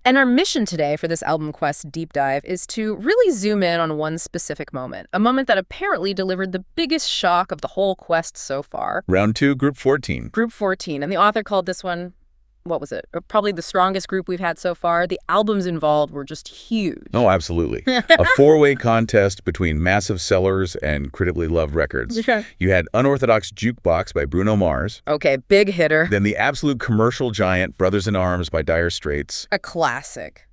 And our mission today for this Album Quest deep dive is to really zoom in on one specific moment, a moment that apparently delivered the biggest shock of the whole quest so far. Round 2, Group 14. Group 14. And the author called this one, what was it? Probably the strongest group we've had so far. The albums involved were just huge. Oh, absolutely. A four-way contest between massive sellers and critically loved records. Okay. You had Unorthodox Jukebox by Bruno Mars. Okay, big hitter. Then the absolute commercial giant Brothers in Arms by Dire Straits. A classic.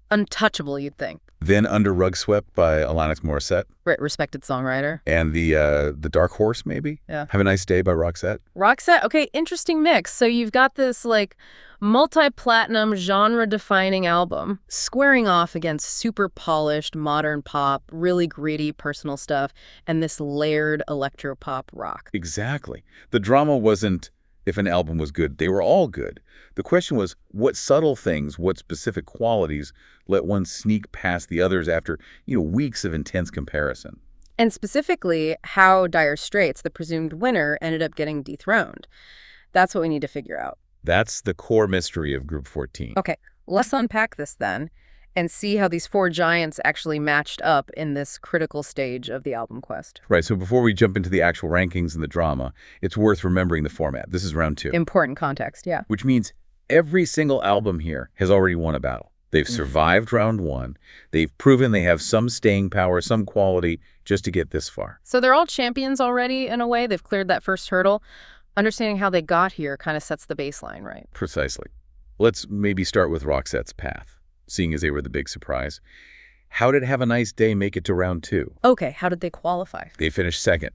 Untouchable, you'd think. Then Under Rug Swept by Alanis Morissette. Right, respected songwriter. And the Dark Horse, maybe? Yeah. Have a Nice Day by Roxette. Roxette, okay, interesting mix. So you've got this, like, multi-platinum, genre-defining album squaring off against super polished, modern pop, really gritty personal stuff, and this layered electropop rock. Exactly. The drama wasn't if an album was good. They were all good. The question was, what subtle things, what specific qualities let one sneak past the others after, weeks of intense comparison? And specifically, how Dire Straits, the presumed winner, ended up getting dethroned. That's what we need to figure out. That's the core mystery of Group 14. Okay, let's unpack this then and see how these four giants actually matched up in this critical stage of the album quest. Right, so before we jump into the actual rankings and the drama, it's worth remembering the format. This is round 2. Important context, yeah. Which means every single album here has already won a battle. They've survived round 1. They've proven they have some staying power, some quality, just to get this far. So they're all champions already, in a way. They've cleared that first hurdle. Understanding how they got here kind of sets the baseline, right? Precisely. Let's maybe start with Roxette's path, seeing as they were the big surprise. How did Have a Nice Day make it to round 2? Okay, how did they qualify? They finished second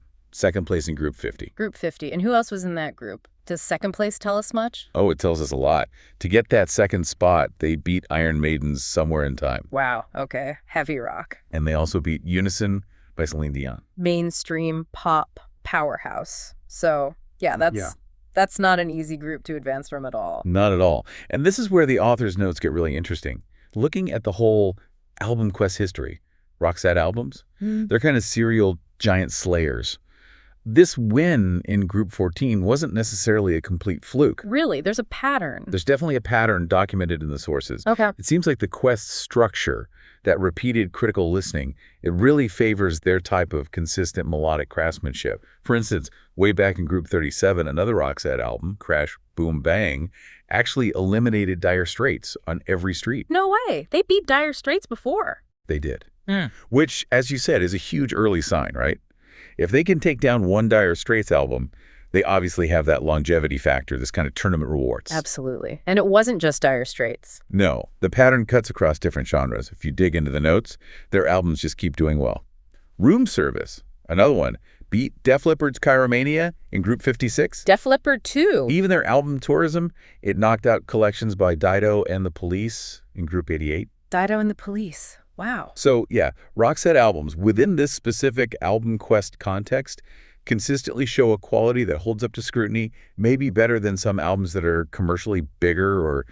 place in Group 50. Group 50. And who else was in that group? Does second place tell us much? Oh, it tells us a lot. To get that second spot, they beat Iron Maiden's Somewhere in Time. Wow, okay. Heavy rock. And they also beat Unison by Celine Dion. Mainstream pop powerhouse. So, yeah, that's not an easy group to advance from at all. Not at all. And this is where the author's notes get really interesting. Looking at the whole album quest history, Roxette albums, they're kind of serial giant slayers. This win in Group 14 wasn't necessarily a complete fluke. Really? There's a pattern. There's definitely a pattern documented in the sources. Okay. It seems like the quest structure, that repeated critical listening, it really favors their type of consistent melodic craftsmanship. For instance, way back in Group 37, another Roxette album, Crash, Boom, Bang, actually eliminated Dire Straits on every street. No way. They beat Dire Straits before. They did. Which, as you said, is a huge early sign, right? If they can take down one Dire Straits album, they obviously have that longevity factor, this kind of tournament rewards. Absolutely. And it wasn't just Dire Straits. No, the pattern cuts across different genres. If you dig into the notes, their albums just keep doing well. Room Service, another one, beat Def Leppard's Chiromania in Group 56. Def Leppard too. Even their album Tourism, it knocked out Collections by Dido and the Police in Group 88. Dido and the Police. Wow. So, yeah, Roxette albums within this specific album quest context consistently show a quality that holds up to scrutiny, maybe better than some albums that are commercially bigger or,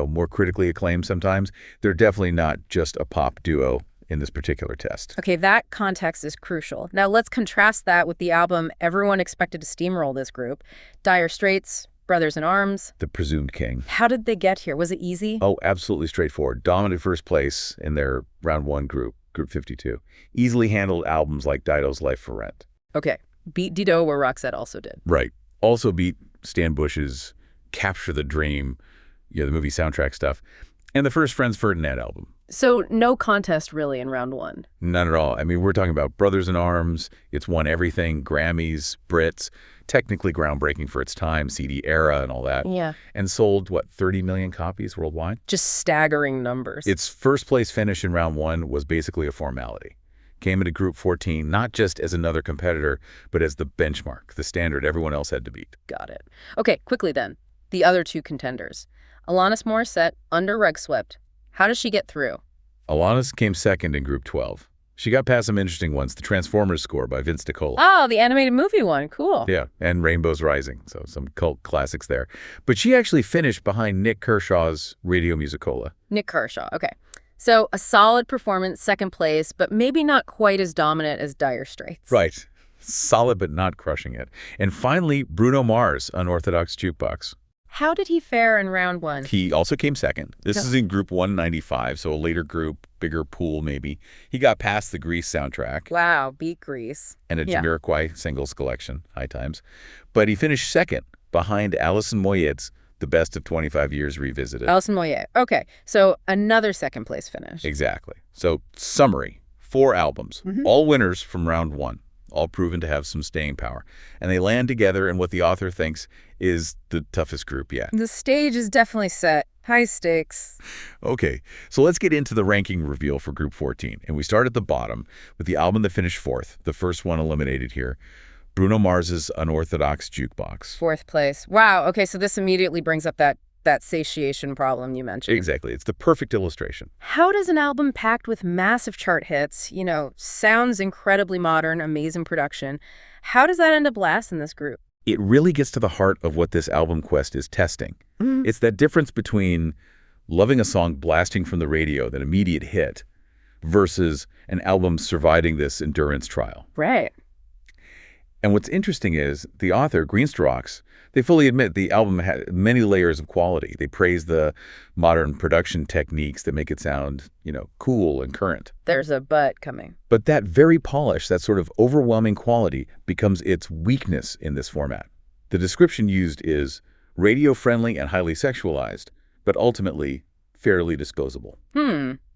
more critically acclaimed sometimes. They're definitely not just a pop duo in this particular test. Okay, that context is crucial. Now let's contrast that with the album everyone expected to steamroll this group, Dire Straits, Brothers in Arms. The presumed king. How did they get here? Was it easy? Oh, absolutely straightforward. Dominant first place in their round 1 group, Group 52. Easily handled albums like Dido's Life for Rent. Okay. Beat Dido where Roxette also did. Right. Also beat Stan Bush's Capture the Dream, the movie soundtrack stuff, and the first Franz Ferdinand album. So no contest really in round 1. None at all. I mean, we're talking about Brothers in Arms. It's won everything, Grammys, Brits, technically groundbreaking for its time, CD era and all that. Yeah. And sold, 30 million copies worldwide? Just staggering numbers. Its first place finish in round 1 was basically a formality. Came into Group 14 not just as another competitor, but as the benchmark, the standard everyone else had to beat. Got it. Okay, quickly then. The other two contenders. Alanis Morissette, Under Rug Swept. How does she get through? Alanis came second in Group 12. She got past some interesting ones. The Transformers score by Vince DiCola. Oh, the animated movie one. Cool. Yeah, and Rainbow's Rising, so some cult classics there. But she actually finished behind Nick Kershaw's Radio Musicola. Nick Kershaw, okay. So a solid performance, second place, but maybe not quite as dominant as Dire Straits. Right. Solid but not crushing it. And finally, Bruno Mars, Unorthodox Jukebox. How did he fare in round one? He also came second. This is in Group 195, so a later group, bigger pool maybe. He got past the Grease soundtrack. Wow, beat Grease. And a Jamiroquai singles collection, High Times. But he finished second behind Alison Moyet's The Best of 25 Years Revisited. Alison Moyet. Okay, so another second place finish. Exactly. So summary, 4 albums, all winners from round 1. All proven to have some staying power. And they land together in what the author thinks is the toughest group yet. The stage is definitely set. High stakes. Okay, so let's get into the ranking reveal for Group 14. And we start at the bottom with the album that finished 4th, the first one eliminated here, Bruno Mars's Unorthodox Jukebox. 4th place. Wow, okay, so this immediately brings up that satiation problem you mentioned. Exactly. It's the perfect illustration. How does an album packed with massive chart hits, sounds incredibly modern, amazing production, how does that end up last in this group? It really gets to the heart of what this album quest is testing. It's that difference between loving a song blasting from the radio, that immediate hit, versus an album surviving this endurance trial. Right. And what's interesting is the author, Unorthodox, they fully admit the album had many layers of quality. They praise the modern production techniques that make it sound, cool and current. There's a but coming. But that very polish, that sort of overwhelming quality becomes its weakness in this format. The description used is radio-friendly and highly sexualized, but ultimately fairly disposable.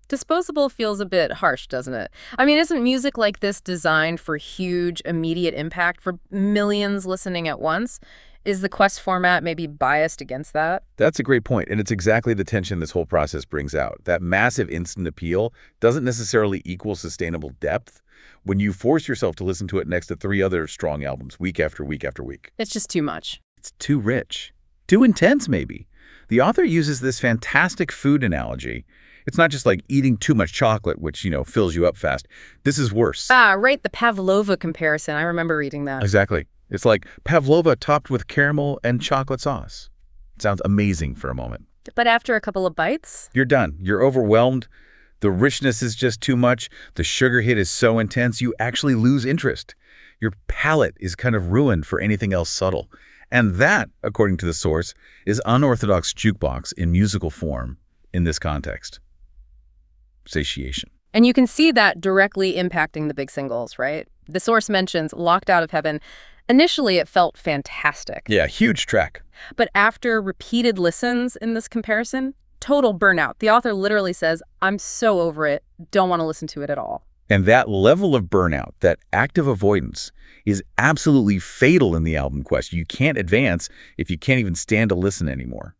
Disposable feels a bit harsh, doesn't it? I mean, isn't music like this designed for huge, immediate impact for millions listening at once? Is the Quest format maybe biased against that? That's a great point, and it's exactly the tension this whole process brings out. That massive instant appeal doesn't necessarily equal sustainable depth when you force yourself to listen to it next to 3 other strong albums week after week after week. It's just too much. It's too rich. Too intense, maybe. The author uses this fantastic food analogy. It's not just like eating too much chocolate, which, fills you up fast. This is worse. Right, the pavlova comparison. I remember reading that. Exactly. It's like pavlova topped with caramel and chocolate sauce. It sounds amazing for a moment. But after a couple of bites? You're done. You're overwhelmed. The richness is just too much. The sugar hit is so intense, you actually lose interest. Your palate is kind of ruined for anything else subtle. And that, according to the source, is Unorthodox Jukebox in musical form in this context. Satiation. And you can see that directly impacting the big singles, right? The source mentions Locked Out of Heaven. Initially, it felt fantastic. Yeah, huge track. But after repeated listens in this comparison, total burnout. The author literally says, I'm so over it, don't want to listen to it at all. And that level of burnout, that active avoidance, is absolutely fatal in the album quest. You can't advance if you can't even stand to listen anymore.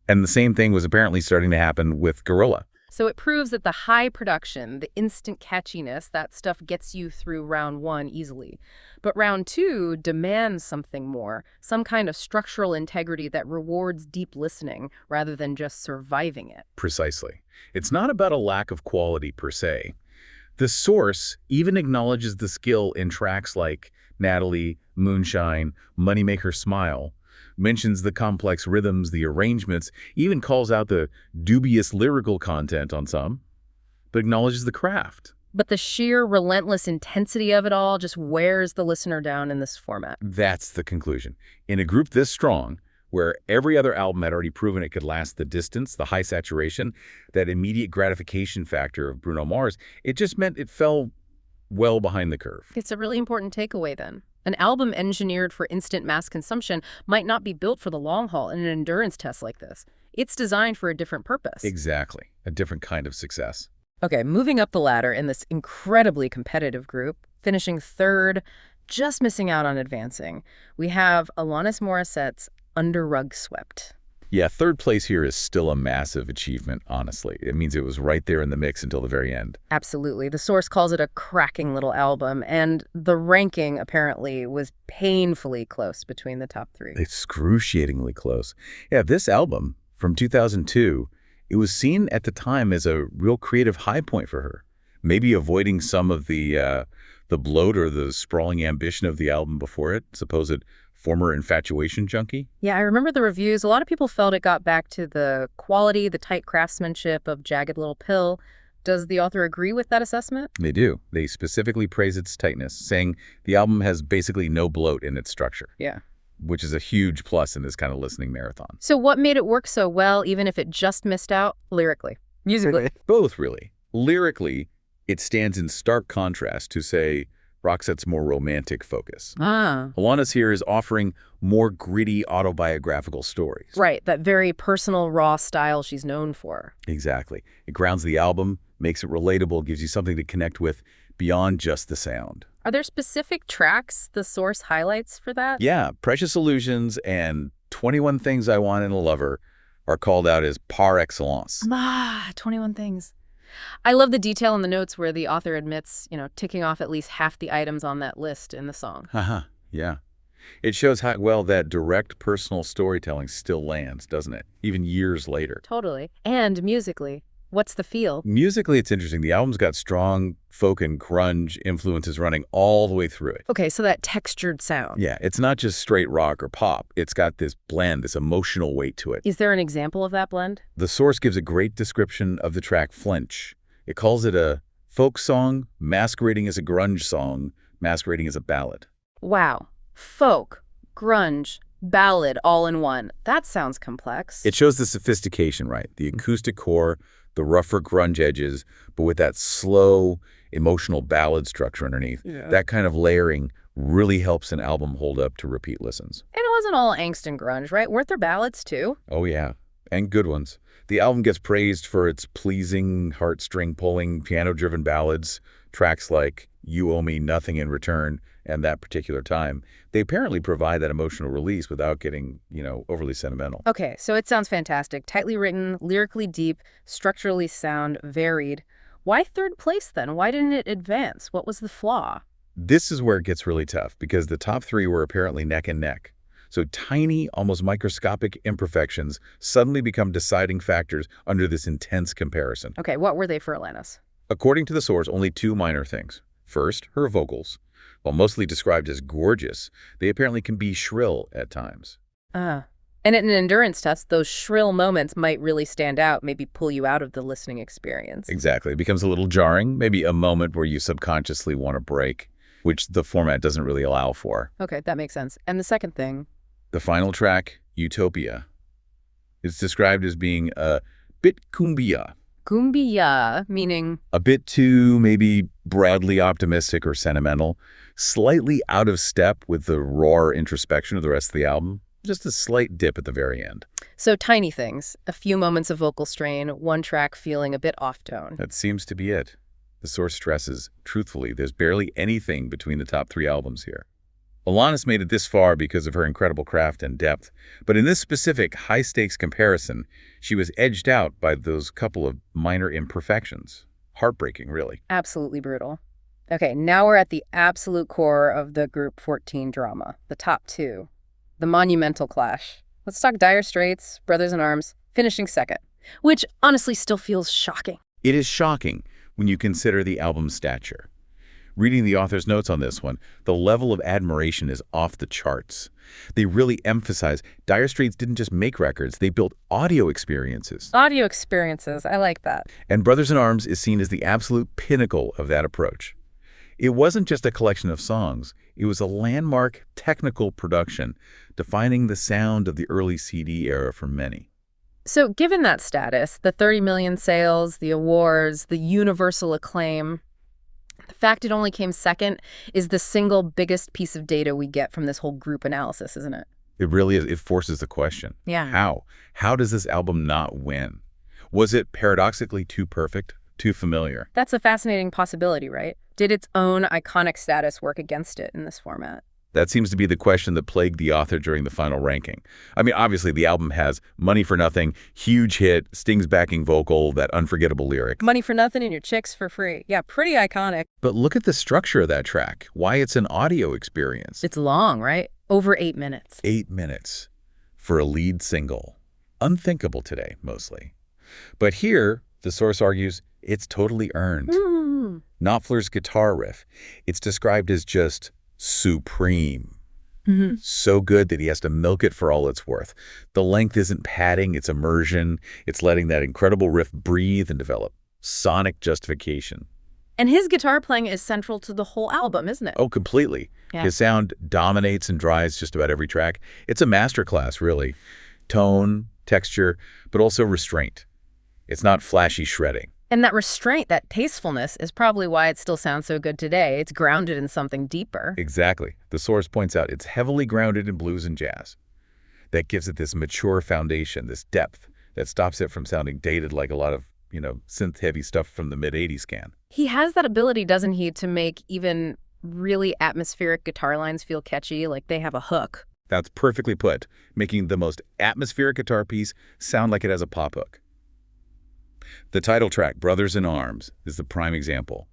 And the same thing was apparently starting to happen with Gorilla. So it proves that the high production, the instant catchiness, that stuff gets you through round 1 easily. But round 2 demands something more, some kind of structural integrity that rewards deep listening rather than just surviving it. Precisely. It's not about a lack of quality per se. The source even acknowledges the skill in tracks like Natalie, Moonshine, Moneymaker Smile, mentions the complex rhythms, the arrangements, even calls out the dubious lyrical content on some, but acknowledges the craft. But the sheer relentless intensity of it all just wears the listener down in this format. That's the conclusion. In a group this strong, where every other album had already proven it could last the distance, the high saturation, that immediate gratification factor of Bruno Mars, it just meant it fell well behind the curve. It's a really important takeaway then. An album engineered for instant mass consumption might not be built for the long haul in an endurance test like this. It's designed for a different purpose. Exactly. A different kind of success. Okay, moving up the ladder in this incredibly competitive group, finishing 3rd, just missing out on advancing, we have Alanis Morissette's Under Rug Swept. Yeah, 3rd place here is still a massive achievement, honestly. It means it was right there in the mix until the very end. Absolutely. The source calls it a cracking little album, and the ranking apparently was painfully close between the top 3. Excruciatingly close. Yeah, this album from 2002, it was seen at the time as a real creative high point for her. Maybe avoiding some of the bloat or the sprawling ambition of the album before it, supposed former infatuation junkie. Yeah, I remember the reviews. A lot of people felt it got back to the quality, the tight craftsmanship of Jagged Little Pill. Does the author agree with that assessment? They do. They specifically praise its tightness, saying the album has basically no bloat in its structure. Yeah. which is a huge plus in this kind of listening marathon. So what made it work so well, even if it just missed out lyrically? Musically? Both, really. Lyrically, it stands in stark contrast to, say, Roxette's more romantic focus. Alanis here is offering more gritty autobiographical stories. Right, that very personal, raw style she's known for. Exactly. It grounds the album, makes it relatable, gives you something to connect with beyond just the sound. Are there specific tracks the source highlights for that? Yeah, Precious Illusions and 21 Things I Want in a Lover are called out as par excellence. 21 Things. I love the detail in the notes where the author admits, ticking off at least half the items on that list in the song. Yeah. It shows how well that direct personal storytelling still lands, doesn't it? Even years later. Totally. And musically, what's the feel? Musically, it's interesting. The album's got strong folk and grunge influences running all the way through it. Okay, so that textured sound. Yeah, it's not just straight rock or pop. It's got this blend, this emotional weight to it. Is there an example of that blend? The source gives a great description of the track Flinch. It calls it a folk song masquerading as a grunge song, masquerading as a ballad. Wow. Folk, grunge, ballad all in one. That sounds complex. It shows the sophistication, right? The acoustic core, the rougher grunge edges, but with that slow, emotional ballad structure underneath. Yeah. That kind of layering really helps an album hold up to repeat listens. And it wasn't all angst and grunge, right? Weren't there ballads too? Oh, yeah. And good ones. The album gets praised for its pleasing, heartstring-pulling, piano-driven ballads. Tracks like You Owe Me Nothing in Return and That Particular Time. They apparently provide that emotional release without getting, overly sentimental. Okay, so it sounds fantastic. Tightly written, lyrically deep, structurally sound, varied. Why third place then? Why didn't it advance? What was the flaw? This is where it gets really tough because the top three were apparently neck and neck. So tiny, almost microscopic imperfections suddenly become deciding factors under this intense comparison. Okay, what were they for Alanis? According to the source, only two minor things. First, her vocals. While mostly described as gorgeous, they apparently can be shrill at times. And in an endurance test, those shrill moments might really stand out, maybe pull you out of the listening experience. Exactly. It becomes a little jarring, maybe a moment where you subconsciously want to break, which the format doesn't really allow for. Okay, that makes sense. And the second thing? The final track, Utopia. It's described as being a bit cumbia. Cumbia, meaning? A bit too, maybe, broadly optimistic or sentimental. Slightly out of step with the raw introspection of the rest of the album. Just a slight dip at the very end. So tiny things, a few moments of vocal strain, one track feeling a bit off-tone. That seems to be it. The source stresses, truthfully, there's barely anything between the top three albums here. Alanis made it this far because of her incredible craft and depth, but in this specific high-stakes comparison, she was edged out by those couple of minor imperfections. Heartbreaking, really. Absolutely brutal. Okay, now we're at the absolute core of the Group 14 drama, the top two, the monumental clash. Let's talk Dire Straits, Brothers in Arms, finishing second, which honestly still feels shocking. It is shocking when you consider the album's stature. Reading the author's notes on this one, the level of admiration is off the charts. They really emphasize Dire Straits didn't just make records, they built audio experiences. Audio experiences, I like that. And Brothers in Arms is seen as the absolute pinnacle of that approach. It wasn't just a collection of songs, it was a landmark technical production, defining the sound of the early CD era for many. So given that status, the 30 million sales, the awards, the universal acclaim, the fact it only came second is the single biggest piece of data we get from this whole group analysis, isn't it? It really is. It forces the question. Yeah. How? How does this album not win? Was it paradoxically too perfect, too familiar? That's a fascinating possibility, right? Did its own iconic status work against it in this format? That seems to be the question that plagued the author during the final ranking. I mean, obviously, the album has Money for Nothing, huge hit, Sting's backing vocal, that unforgettable lyric. Money for nothing and your chicks for free. Yeah, pretty iconic. But look at the structure of that track, why it's an audio experience. It's long, right? Over 8 minutes. 8 minutes for a lead single. Unthinkable today, mostly. But here, the source argues, it's totally earned. Knopfler's guitar riff, it's described as just supreme. So good that he has to milk it for all it's worth. The length isn't padding, it's immersion. It's letting that incredible riff breathe and develop. Sonic justification. And his guitar playing is central to the whole album, isn't it? Oh, completely. Yeah. His sound dominates and drives just about every track. It's a masterclass, really. Tone, texture, but also restraint. It's not flashy shredding. And that restraint, that tastefulness, is probably why it still sounds so good today. It's grounded in something deeper. Exactly. The source points out it's heavily grounded in blues and jazz. That gives it this mature foundation, this depth, that stops it from sounding dated like a lot of, synth-heavy stuff from the mid-'80s can. He has that ability, doesn't he, to make even really atmospheric guitar lines feel catchy, like they have a hook. That's perfectly put, making the most atmospheric guitar piece sound like it has a pop hook. The title track, Brothers in Arms, is the prime example.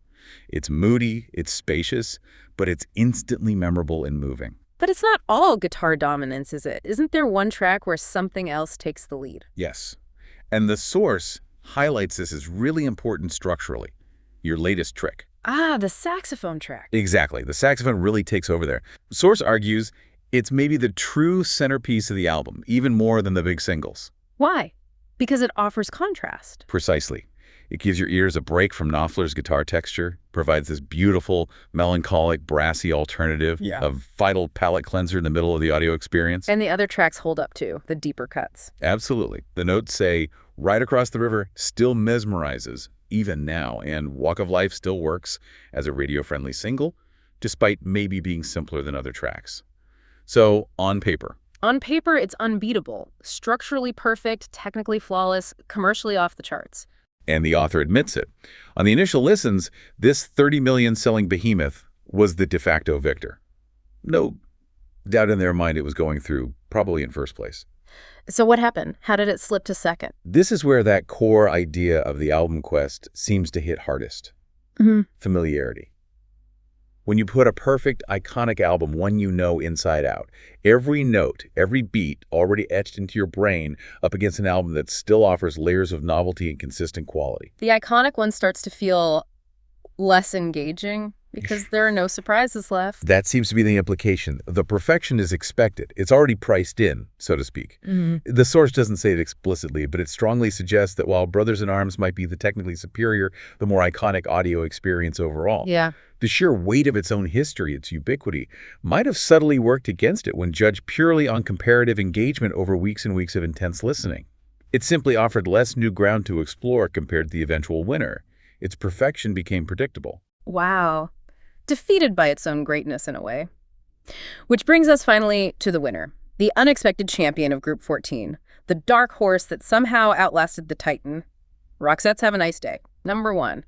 It's moody, it's spacious, but it's instantly memorable and moving. But it's not all guitar dominance, is it? Isn't there one track where something else takes the lead? Yes. And the source highlights this as really important structurally. Your latest trick. Ah, the saxophone track. Exactly. The saxophone really takes over there. Source argues it's maybe the true centerpiece of the album, even more than the big singles. Why? Because it offers contrast. Precisely. It gives your ears a break from Knopfler's guitar texture, provides this beautiful, melancholic, brassy alternative, a vital palate cleanser in the middle of the audio experience. And the other tracks hold up too, the deeper cuts. Absolutely. The notes say, Right Across the River still mesmerizes, even now, and Walk of Life still works as a radio-friendly single, despite maybe being simpler than other tracks. So, on paper. On paper, it's unbeatable. Structurally perfect, technically flawless, commercially off the charts. And the author admits it. On the initial listens, this 30 million selling behemoth was the de facto victor. No doubt in their mind it was going through, probably in first place. So what happened? How did it slip to second? This is where that core idea of the album quest seems to hit hardest. Familiarity. When you put a perfect, iconic album, one you know inside out, every note, every beat already etched into your brain up against an album that still offers layers of novelty and consistent quality. The iconic one starts to feel less engaging because there are no surprises left. That seems to be the implication. The perfection is expected. It's already priced in, so to speak. The source doesn't say it explicitly, but it strongly suggests that while Brothers in Arms might be the technically superior, the more iconic audio experience overall. Yeah. The sheer weight of its own history, its ubiquity, might have subtly worked against it when judged purely on comparative engagement over weeks and weeks of intense listening. It simply offered less new ground to explore compared to the eventual winner. Its perfection became predictable. Wow. Defeated by its own greatness in a way. Which brings us finally to the winner, the unexpected champion of Group 14, the dark horse that somehow outlasted the Titan. Roxette's Have a Nice Day, number 1.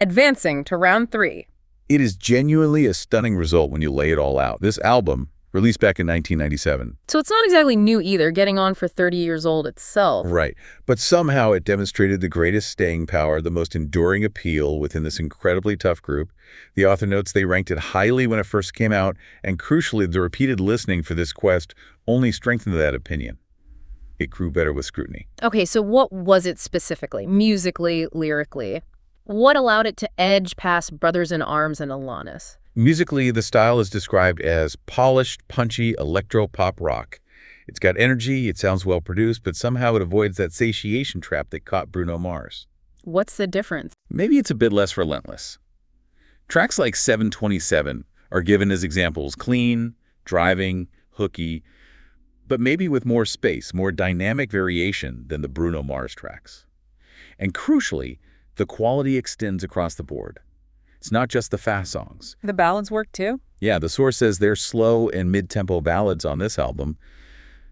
Advancing to round 3. It is genuinely a stunning result when you lay it all out. This album, released back in 1997. So it's not exactly new either, getting on for 30 years old itself. Right. But somehow it demonstrated the greatest staying power, the most enduring appeal within this incredibly tough group. The author notes they ranked it highly when it first came out, and crucially, the repeated listening for this quest only strengthened that opinion. It grew better with scrutiny. Okay, so what was it specifically, musically, lyrically? What allowed it to edge past Brothers in Arms and Alanis? Musically, the style is described as polished, punchy, electro-pop rock. It's got energy, it sounds well-produced, but somehow it avoids that satiation trap that caught Bruno Mars. What's the difference? Maybe it's a bit less relentless. Tracks like 727 are given as examples: clean, driving, hooky, but maybe with more space, more dynamic variation than the Bruno Mars tracks. And crucially, the quality extends across the board. It's not just the fast songs. The ballads work too? Yeah, the source says there's slow and mid-tempo ballads on this album.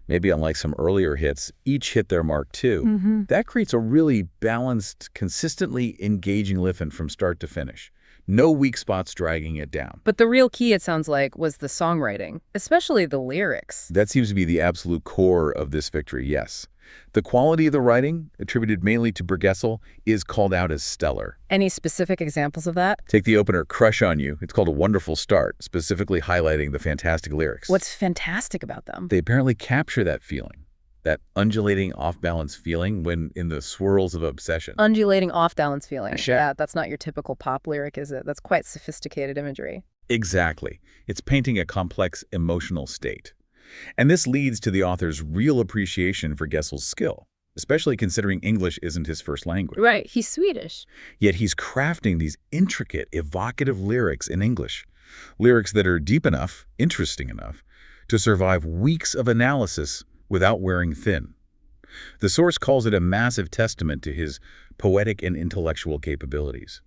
Maybe unlike some earlier hits, each hit their mark too. That creates a really balanced, consistently engaging listen from start to finish. No weak spots dragging it down. But the real key, it sounds like, was the songwriting, especially the lyrics. That seems to be the absolute core of this victory, yes. The quality of the writing, attributed mainly to Bergessel, is called out as stellar. Any specific examples of that? Take the opener, Crush on You. It's called A Wonderful Start, specifically highlighting the fantastic lyrics. What's fantastic about them? They apparently capture that feeling, that undulating off-balance feeling when in the swirls of obsession. Undulating off-balance feeling. Sure. That's not your typical pop lyric, is it? That's quite sophisticated imagery. Exactly. It's painting a complex emotional state. And this leads to the author's real appreciation for Gessel's skill. especially considering English isn't his first language. Right, he's Swedish. Yet he's crafting these intricate, evocative lyrics in English. Lyrics that are deep enough, interesting enough, to survive weeks of analysis without wearing thin. The source calls it a massive testament to his poetic and intellectual capabilities.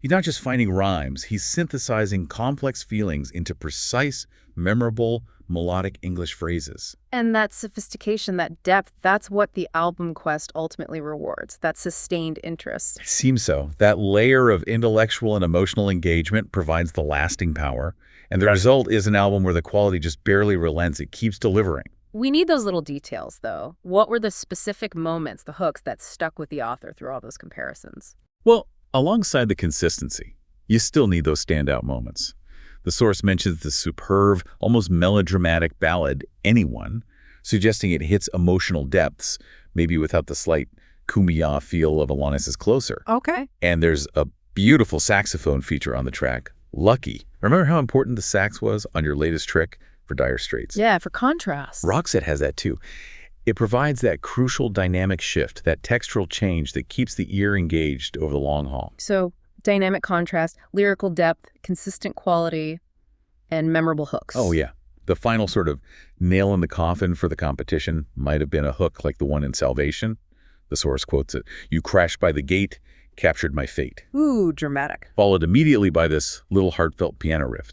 He's not just finding rhymes, he's synthesizing complex feelings into precise, memorable, melodic English phrases. And that sophistication, that depth, that's what the album quest ultimately rewards, that sustained interest. It seems so. That layer of intellectual and emotional engagement provides the lasting power, and the result is an album where the quality just barely relents. It keeps delivering. We need those little details, though. What were the specific moments, the hooks, that stuck with the author through all those comparisons? Well, alongside the consistency, you still need those standout moments. The source mentions the superb, almost melodramatic ballad, Anyone, suggesting it hits emotional depths, maybe without the slight kumbaya feel of Alanis' Closer. Okay. And there's a beautiful saxophone feature on the track, Lucky. Remember how important the sax was on your latest trick for Dire Straits? Yeah, for contrast. Roxette has that too. It provides that crucial dynamic shift, that textural change that keeps the ear engaged over the long haul. So, dynamic contrast, lyrical depth, consistent quality, and memorable hooks. Oh, yeah. The final sort of nail in the coffin for the competition might have been a hook like the one in Salvation. The source quotes it, "You crashed by the gate, captured my fate." Ooh, dramatic. Followed immediately by this little heartfelt piano riff.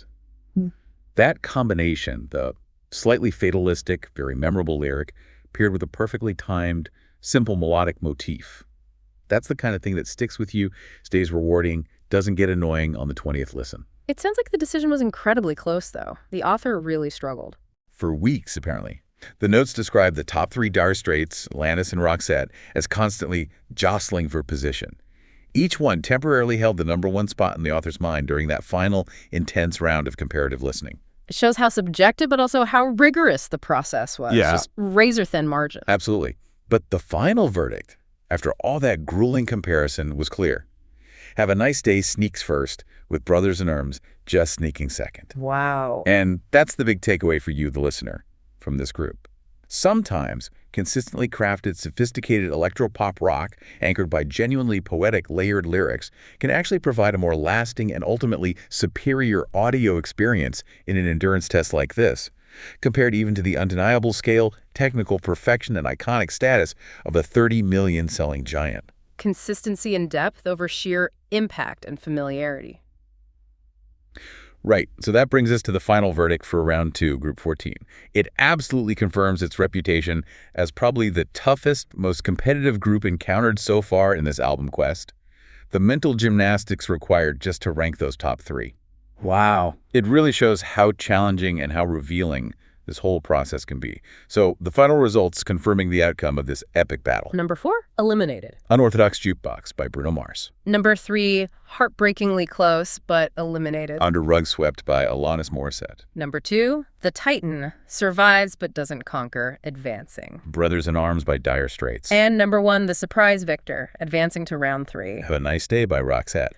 That combination, the slightly fatalistic, very memorable lyric, paired with a perfectly timed, simple melodic motif. That's the kind of thing that sticks with you, stays rewarding, doesn't get annoying on the 20th listen. It sounds like the decision was incredibly close, though. The author really struggled. For weeks, apparently. The notes describe the top three Dire Straits, Alanis and Roxette, as constantly jostling for position. Each one temporarily held the #1 spot in the author's mind during that final, intense round of comparative listening. It shows how subjective, but also how rigorous the process was. Yeah. Just razor-thin margin. Absolutely. But the final verdict, after all that grueling comparison, was clear. Have a Nice Day sneaks first, with Brothers in Arms just sneaking second. Wow. And that's the big takeaway for you, the listener, from this group. Sometimes consistently crafted, sophisticated electro-pop rock anchored by genuinely poetic, layered lyrics can actually provide a more lasting and ultimately superior audio experience in an endurance test like this, compared even to the undeniable scale, technical perfection, and iconic status of a 30 million selling giant. Consistency and depth over sheer impact and familiarity. Right. So that brings us to the final verdict for round 2, Group 14. It absolutely confirms its reputation as probably the toughest, most competitive group encountered so far in this album quest. The mental gymnastics required just to rank those top 3. Wow. It really shows how challenging and how revealing this whole process can be. So the final results confirming the outcome of this epic battle. Number 4, eliminated. Unorthodox Jukebox by Bruno Mars. Number 3, heartbreakingly close, but eliminated. Under Rug Swept by Alanis Morissette. Number 2, The Titan, survives but doesn't conquer, advancing. Brothers in Arms by Dire Straits. And number 1, the surprise victor, advancing to round 3. Have a Nice Day by Roxette.